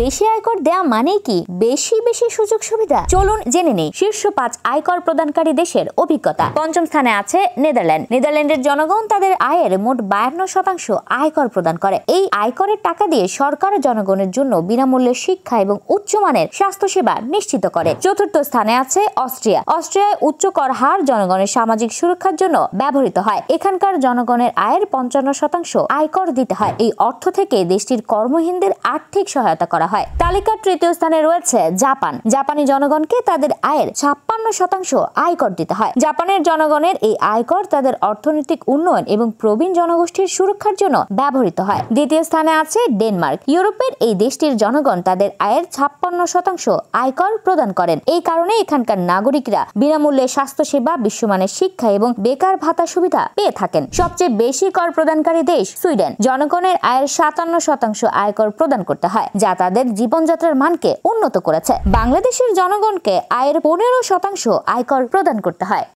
বেশি আয়কর দেয়া মানে কি বেশি বেশি সুযোগ সুবিধা? চলুন জেনে নেই শীর্ষ 5 আয়কর প্রদানকারী দেশের অভিজ্ঞতা। পঞ্চম স্থানে আছে নেদারল্যান্ড। নেদারল্যান্ডের জনগণ তাদের আয়ের মোট 52% আয়কর প্রদান করে। এই আয়করের টাকা দিয়ে সরকার জনগণের জন্য বিনামূল্যে শিক্ষা এবং উচ্চমানের স্বাস্থ্যসেবা নিশ্চিত করে। চতুর্থ স্থানে আছে অস্ট্রিয়া। অস্ট্রিয়ায় উচ্চ কর হার জনগণের সামাজিক সুরক্ষার জন্য ব্যবহৃত হয়। এখানকার জনগণের আয়ের 55% আয়কর দিতে হয়। এই অর্থ থেকে দেশটির কর্মহীনদের আর্থিক সহায়তা করা হয়। তালিকার তৃতীয় স্থানে রয়েছে জাপান। জাপানি জনগণকে তাদের আয়ের 56% আয়কর দিতে হয়। জাপানের জনগণের এই আয়কর তাদের অর্থনৈতিক উন্নয়ন এবং প্রবীণ জনগোষ্ঠীর সুরক্ষার জন্য ব্যবহৃত হয়। দ্বিতীয় স্থানে আছে ডেনমার্ক। ইউরোপের এই দেশটির জনগণ তাদের আয়ের 56% আয়কর প্রদান করেন। এই কারণে এখানকার নাগরিকরা বিনামূল্যে স্বাস্থ্যসেবা, বিশ্বমানের শিক্ষা এবং বেকার ভাতা সুবিধা পেয়ে থাকেন। সবচেয়ে বেশি কর প্রদানকারী দেশ সুইডেন। জনগণের আয়ের 57% আয়কর প্রদান করতে হয়, যা তাদের জীবনযাত্রার মানকে উন্নত করেছে। বাংলাদেশের জনগণকে আয়ের 15% আয়কর প্রদান করতে হয়।